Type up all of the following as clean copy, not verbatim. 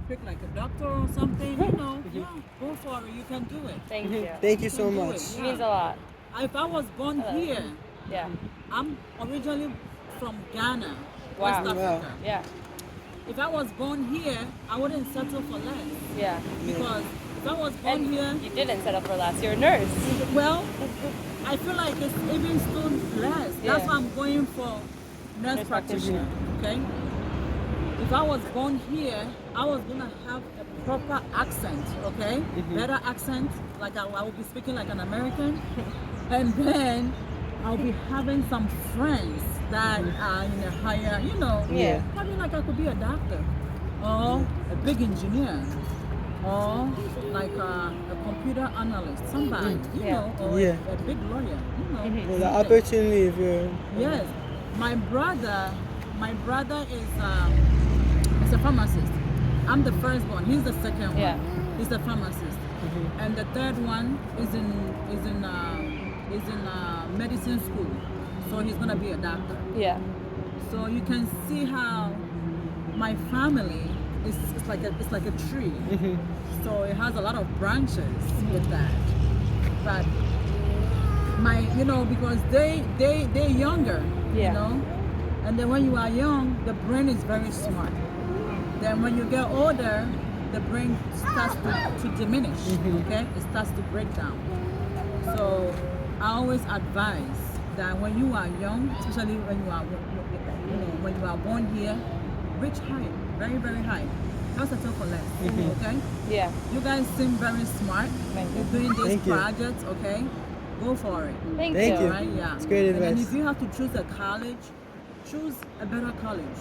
pick like a doctor or something, yeah, go for it. You can do it. Thank you. Thank you You so can do much. it, It means a lot. If I was born here, Yeah. I'm originally from Ghana, Wow. West Africa. Yeah. If I was born here, I wouldn't settle for less. Yeah. Because if I was born And here, you didn't settle for less. You're a nurse. well, I feel like it's even still less. That's Yeah. why I'm going for nurse practitioner. Okay. If I was born here, I was gonna have a proper accent. Okay, better accent. Like I will be speaking like an American, and then I'll be having some friends that are in a higher, Yeah. probably like I could be a doctor or a big engineer or like a computer analyst, somebody, Yeah. or Yeah. a big lawyer, Well, the something. opportunity if you're Yes, my brother is a pharmacist. I'm the firstborn. He's the second one. Yeah. He's a pharmacist, and the third one is in medicine school. So he's gonna be a doctor. Yeah. So you can see how my family is it's like a tree. So it has a lot of branches with that. But because they're younger, Yeah. and then when you are young, the brain is very smart. Then when you get older, the brain starts to diminish. Okay, it starts to break down. So I always advise that when you are young, especially when you are born here, reach high, very very high. Don't settle for less. Okay. Yeah. You guys seem very smart. Thank you. You're doing this Thank you. project, okay? Go for it. Thank Thank you. you. Right? Yeah. It's great And then advice. if you have to choose a college, choose a better college.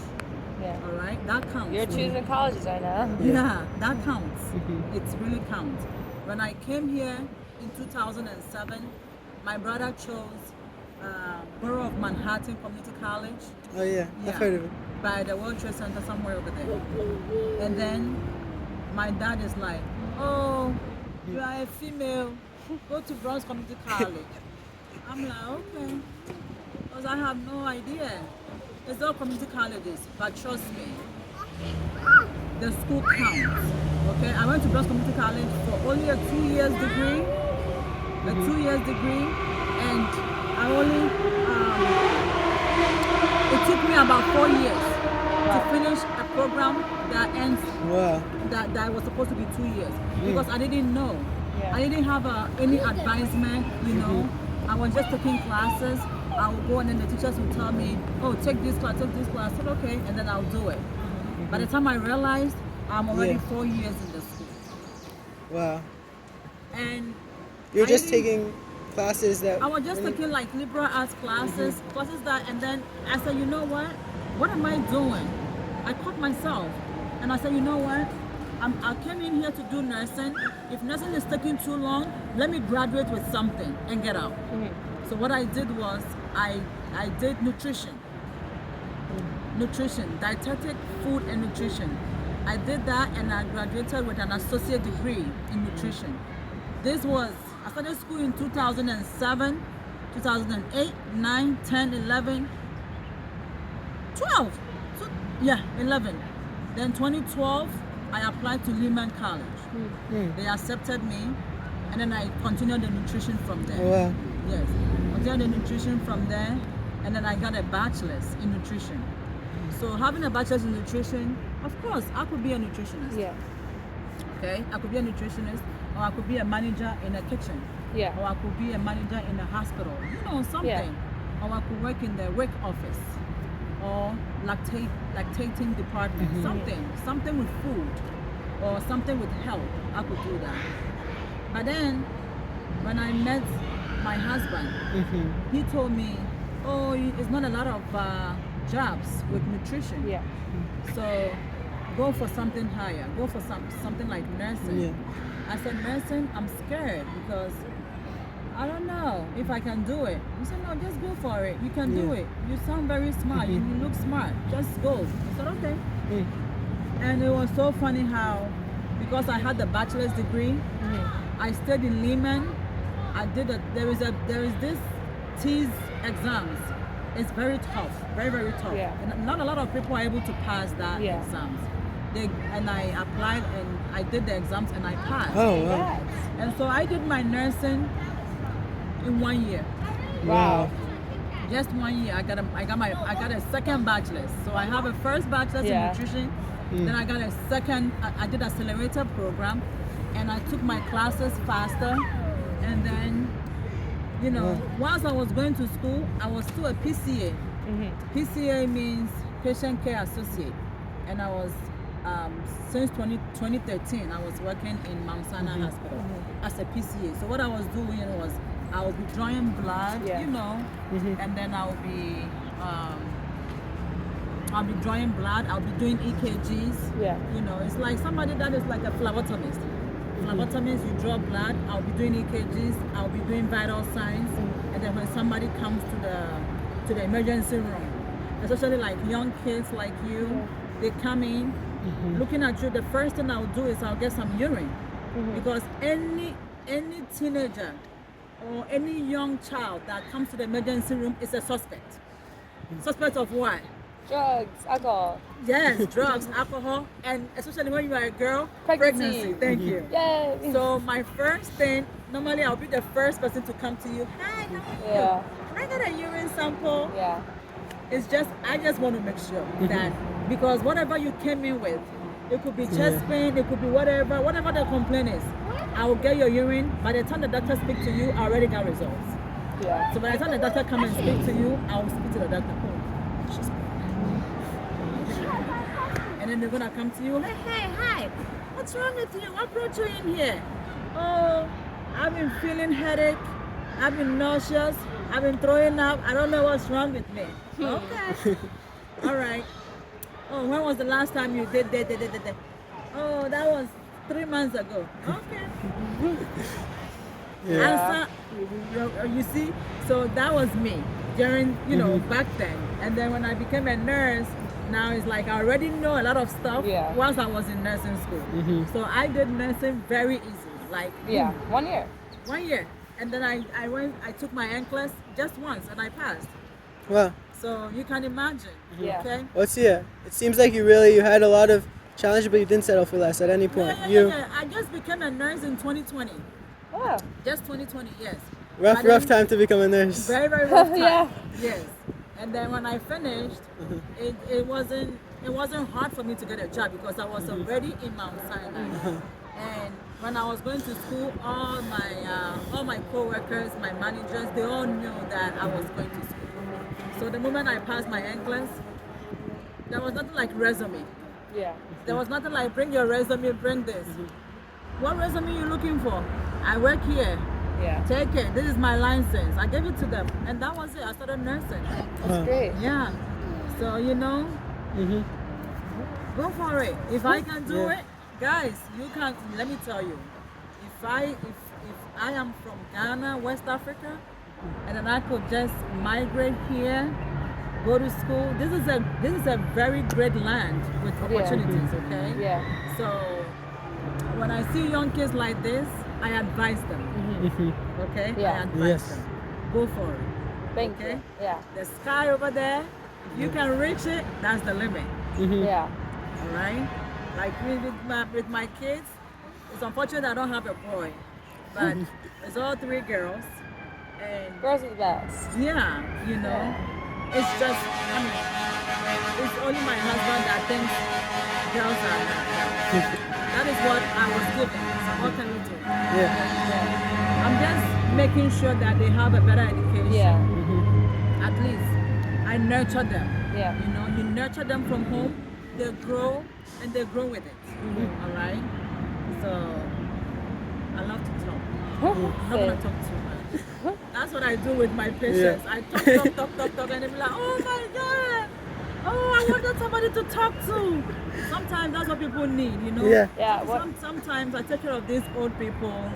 Yeah. All right? That counts. You're choosing colleges right now. Yeah, that counts. It really counts. When I came here in 2007, my brother chose Borough of Manhattan Community College. Oh yeah, I've heard of it. By the World Trade Center somewhere over there. And then my dad is like, oh, you are a female, go to Bronx Community College. I'm like, okay. Because I have no idea. It's all community colleges, but trust me, the school counts. Okay, I went to Bronx Community College for only a 2 years degree, and I only, it took me about 4 years to finish a program that ends, Wow. that was supposed to be 2 years, because I didn't know. Yeah. I didn't have any advisement, I was just taking classes. I would go and then the teachers would tell me, oh, take this class. I said, okay, and then I'll do it. By the time I realized, I'm already Yeah. 4 years in the school. Wow. And You're I just didn't- taking classes that I was just taking like liberal arts classes, classes that, and then I said, you know what am I doing? I caught myself, and I said, you know what? I came in here to do nursing. If nursing is taking too long, let me graduate with something and get out. So what I did was I did nutrition, dietetic food and nutrition. I did that and I graduated with an associate degree in nutrition. I started school in 2007, 2008, 9, 10, 11, 12. So, yeah, 11. Then 2012, I applied to Lehman College. They accepted me, and then I continued the nutrition from there. Oh, wow. Yes, continued the nutrition from there, and then I got a bachelor's in nutrition. So having a bachelor's in nutrition, of course, I could be a nutritionist. Yeah. Okay, I could be a nutritionist, or I could be a manager in a kitchen, Yeah. or I could be a manager in a hospital. Something. Or I could work in the WIC office, or lactating department. Something with food, or something with health. I could do that. But then, when I met my husband, he told me, oh, it's not a lot of jobs with nutrition. Yeah. So go for something higher. Go for something like nursing. Yeah. I said, nursing, I'm scared because I don't know if I can do it. He said, no, just go for it. You can do it. You sound very smart. You look smart. Just go. I said, okay. And it was so funny how, because I had the bachelor's degree, I stayed in Lehman. There is this TEAS exams. It's very tough, very, very tough. Yeah. And not a lot of people are able to pass that exams. and I applied and I did the exams and I passed. Oh, wow. Yes. And so I did my nursing in 1 year. Wow. Just 1 year. I got a second bachelor's. So I have a first bachelor's Yeah. in nutrition. Then I got a second. I did accelerator program, and I took my classes faster. And then, whilst I was going to school, I was still a PCA. PCA means patient care associate, and I was since 2013. I was working in Mount Sinai Hospital as a PCA. So what I was doing was I will be drawing blood, Yeah. and then I'll be drawing blood. I'll be doing EKGs. Yeah. It's like somebody that is like a phlebotomist. Phlebotomist, you draw blood. I'll be doing EKGs. I'll be doing vital signs. And then when somebody comes to the emergency room, especially like young kids like you, they come in, looking at you. The first thing I'll do is I'll get some urine, because any teenager or any young child that comes to the emergency room is a suspect. Suspect of what? Drugs, alcohol. Yes, drugs, alcohol, and especially when you are a girl, Pregnancy. Thank you. Yay. So my first thing, normally I'll be the first person to come to you. Hi, how are you? Yeah. Can I get a urine sample? Yeah. I just want to make sure that, because whatever you came in with, it could be chest pain, it could be whatever the complaint is. I will get your urine. By the time the doctor speaks to you, I already got results. Yeah. So by the time the doctor comes and speak to you, I will speak to the doctor. Oh, she's and then they're gonna come to you. Hey, hi. What's wrong with you? What brought you in here? Oh, I've been feeling headache. I've been nauseous. I've been throwing up. I don't know what's wrong with me. Okay. All right. Oh, when was the last time you did that? Oh, that was 3 months ago. Okay. Yeah. Answer. You see, so that was me during, back then. And then when I became a nurse, now it's like I already know a lot of stuff whilst I was in nursing school. So I did nursing very easily. Like, Yeah. 1 year. 1 year. And then I took my NCLEX just once and I passed. Wow. So you can imagine. Yeah. Okay? It seems like you had a lot of challenges, but you didn't settle for less at any point. Yeah. I just became a nurse in 2020. Wow. Just 2020, yes. Rough time to become a nurse. Very, very rough time. Yeah. Yes. And then when I finished, it wasn't hard for me to get a job because I was already in Mount Sinai. And when I was going to school, all my co-workers, my managers, they all knew that I was going to school. So the moment I passed my NCLEX, there was nothing like resume. Yeah. There was nothing like bring your resume, bring this. What resume are you looking for? I work here. Yeah. Take it. This is my license. I gave it to them. And that was it. I started nursing. That's great. Yeah. So, go for it. If I can do it, guys, you can. Let me tell you, if I am from Ghana, West Africa, and then I could just migrate here, go to school. This is a very great land with opportunities. Okay. Yeah. So when I see young kids like this, I advise them. Okay. Yeah. I advise them. Go for it. Thank Okay. you. Yeah. The sky over there, if you can reach it, that's the limit. Yeah. All right. Like with my kids, it's unfortunate I don't have a boy, but it's all 3 girls, and Girls are the best. yeah, it's just it's only my husband that thinks girls are not girls. That is what I was given. So what can we do? Yeah. I'm just making sure that they have a better education. Yeah. At least I nurture them. Yeah. You nurture them from home, they grow and they grow with it. All right. So I love to talk. I'm not gonna Same. talk too much. That's what I do with my patients. I talk, and they be like, "Oh my God! Oh, I wanted somebody to talk to." Sometimes that's what people need, Yeah. Yeah. Sometimes I take care of these old people,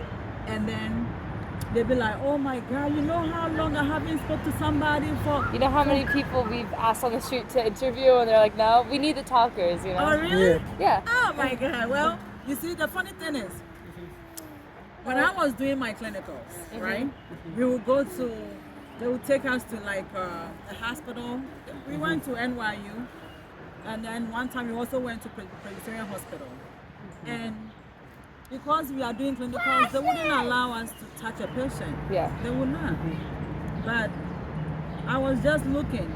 and then they be like, "Oh my God! You know how long I haven't spoke to somebody for?" You know how many people we've asked on the street to interview and they're like, no, we need the talkers, Oh really? Yeah. Oh my God! Well, you see, the funny thing is, when I was doing my clinicals, right, we would they would take us to like a hospital. We went to NYU, And then one time we also went to Presbyterian Hospital. And because we are doing clinicals, they wouldn't allow us to touch a patient. Yeah. They would not. But I was just looking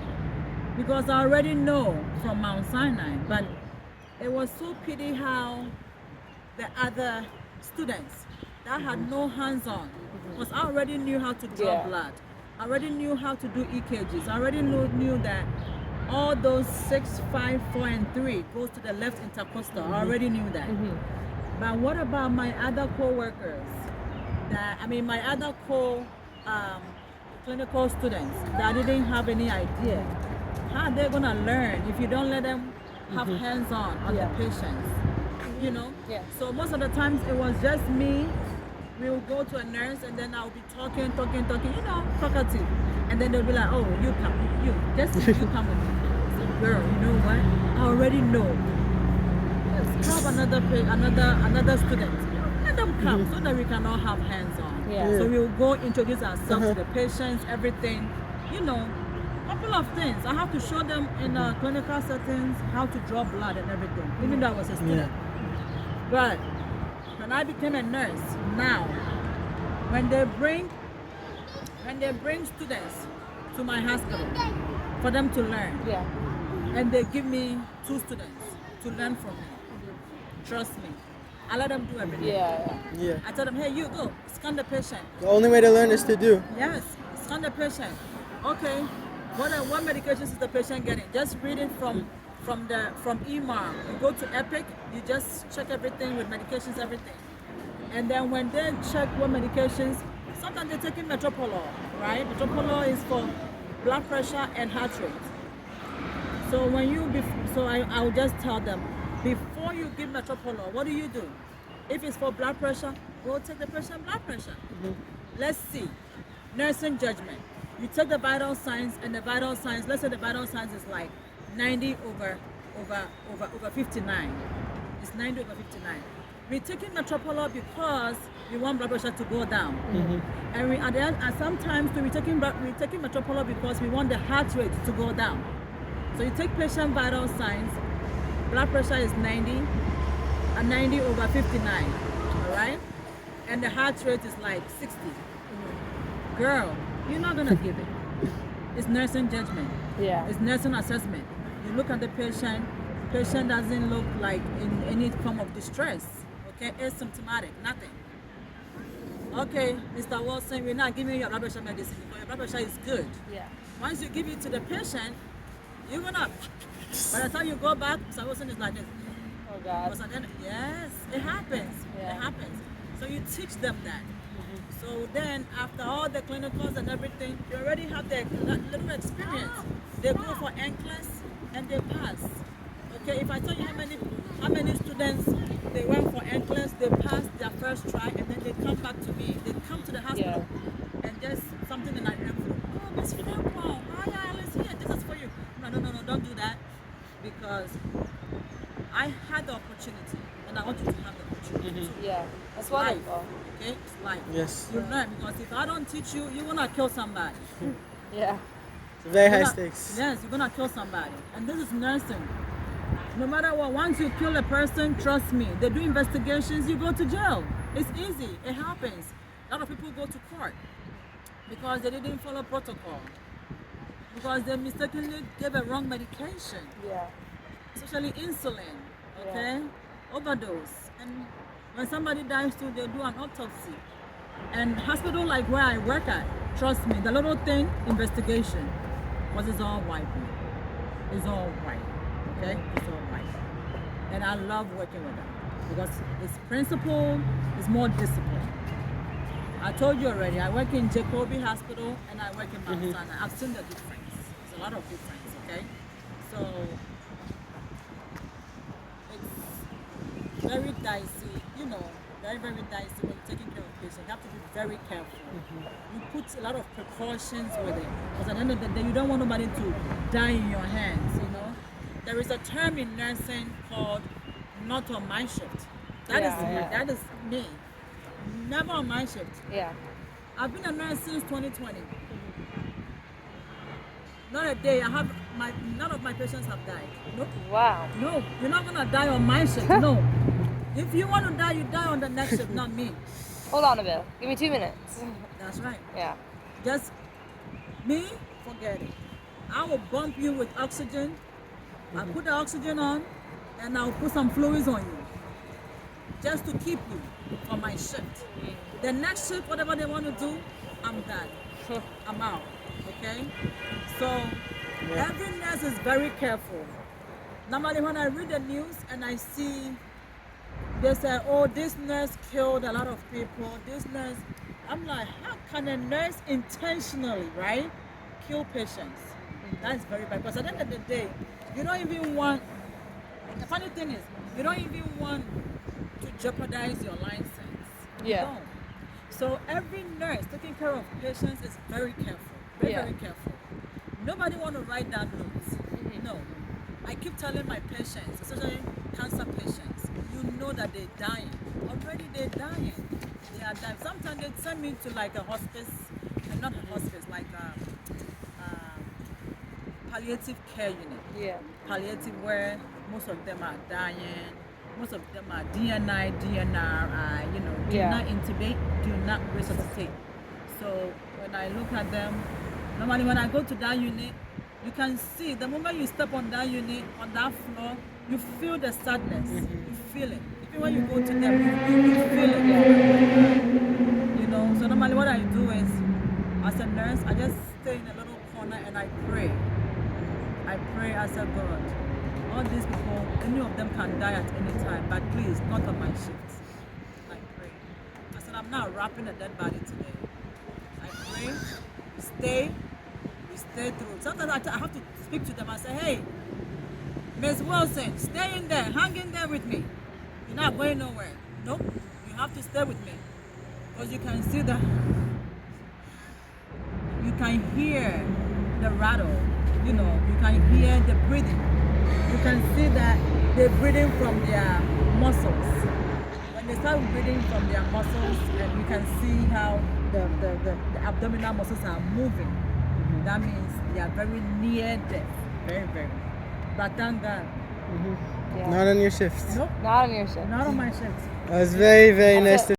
because I already know from Mount Sinai. But it was so pity how the other students that had no hands-on, because I already knew how to draw Yeah. blood. I already knew how to do EKGs. I already knew that all those 6, 5, 4, and 3 goes to the left intercostal. I already knew that. But what about my other co-workers? My other clinical students that didn't have any idea. How are they gonna learn if you don't let them have hands-on on Yeah. the patients? You know? Yeah. So most of the times it was just me. We will go to a nurse and then I'll be talking, talkative. And then they'll be like, oh, you come with me. You come with me. I said, girl, you know what? I already know. Let's have another student. Let them come so that we can all have hands on. Yeah. So we'll go introduce ourselves to the patients, everything. Couple of things. I have to show them in clinical settings how to draw blood and everything, even though I was a student. But when I became a nurse, now when they bring students to my hospital for them to learn, Yeah. and they give me 2 students to learn from me, trust me, I let them do everything. Yeah. Yeah. I tell them, hey, you go scan the patient. The only way to learn is to do. Yes, scan the patient. Okay, what medications is the patient getting? Just read it from EMR. You go to Epic, you just check everything with medications, everything. And then when they check what medications, sometimes they're taking metoprolol, right? Metoprolol is for blood pressure and heart rate. So I will just tell them, before you give metoprolol, what do? If it's for blood pressure, go take the patient blood pressure. Let's see, nursing judgment. You take the vital signs, and the vital signs, let's say the vital signs is like 90 over 59. It's 90 over 59. We're taking metoprolol because we want blood pressure to go down. And sometimes we're taking metoprolol because we want the heart rate to go down. So you take patient vital signs, blood pressure is 90 and 90 over 59, all right? And the heart rate is like 60. Girl, you're not gonna give it. It's nursing judgment. Yeah. It's nursing assessment. You look at the patient doesn't look like in any form of distress, okay? Asymptomatic, nothing. Okay, Mr. Wilson, we're not giving you your blood pressure medicine because your blood pressure is good. Yeah. Once you give it to the patient, you're gonna, by the time you go back, Mr. Wilson is like this. Oh God. Because at the end, yes, it happens. Yeah. It happens. So you teach them that. So then, after all the clinicals and everything, they already have their little experience. They go for NCLEX and they pass. Okay, if I tell you how many students they went for NCLEX, they passed their first try, and then they come back to me. They come to the hospital and just something in that envelope. Oh, Miss Franco, hi Alice, here, this is for you. No, don't do that, because I had the opportunity, and I want you to have the opportunity. Yeah. That's Life. wonderful. Okay, it's life. Yes. You learn, because if I don't teach you, you're gonna kill somebody. Yeah. It's very high You're gonna- stakes. Yes, you're gonna kill somebody. And this is nursing. No matter what, once you kill a person, trust me, they do investigations, you go to jail. It's easy, it happens. A lot of people go to court because they didn't follow protocol, because they mistakenly gave a wrong medication, Yeah. especially insulin, okay? Overdose. And when somebody dies too, they do an autopsy. And hospital like where I work at, trust me, the little thing, investigation, because it's all white people. It's all white, okay? It's all white. And I love working with them because it's principle, it's more discipline. I told you already, I work in Jacobi Hospital and I work in Mount Sinai. I've seen the difference. There's a lot of difference, okay? So it's very dicey, very, very dicey when you're taking care of patients. You have to be very careful. You put a lot of precautions with it, because at the end of the day, you don't want nobody to die in your hands, There is a term in nursing called not on my shift. That is me. Never on my shift. Yeah. I've been a nurse since 2020. Not a day. None of my patients have died. Nope. Wow. No, you're not gonna die on my shift. No. If you want to die, you die on the next shift, not me. Hold on a bit. Give me 2 minutes. That's right. Yeah. Just me, forget it. I will bump you with oxygen. I'll put the oxygen on, and I'll put some fluids on you, just to keep you for my shift. The next shift, whatever they want to do, I'm done. I'm out. Okay. So every nurse is very careful. Normally, when I read the news and I see they say, "Oh, this nurse killed a lot of people." This nurse, I'm like, how can a nurse intentionally, right, kill patients? That's very bad. Because at the end of the day, you don't even want. The funny thing is, you don't even want to jeopardize your license. You Yeah. don't. So every nurse taking care of patients is very careful. Very, Yeah. very careful. Nobody want to write down notes. No. I keep telling my patients, especially cancer patients, you know that they're dying. Already they're dying. They are dying. Sometimes they send me to like a hospice, not a hospice, like a palliative care unit. Yeah. Palliative where most of them are dying. Most of them are DNI, DNR, do Yeah. not intubate, do not resuscitate. So when I look at them, normally when I go to that unit, you can see the moment you step on that unit, on that floor, you feel the sadness. You feel it. Even when you go to them, you feel it. So normally what I do is, as a nurse, I just stay in a little corner and I pray. I say, God, all these people, any of them can die at any time, but please, not on my shift. I pray. I said, I'm not wrapping a dead body today. I pray, we stay through. Sometimes I have to speak to them and say, hey, Miss Wilson, stay in there, hang in there with me. You're not going nowhere. Nope, you have to stay with me. Because you can see you can hear the rattle, you can hear the breathing. You can see that they're breathing from their muscles. When they start breathing from their muscles, and you can see how the abdominal muscles are moving, that means they are very near death. Very, very. But thank God. Yeah. Not on your shift. Nope, Not on your shift. not on my shift. That was very, very That's nice it. to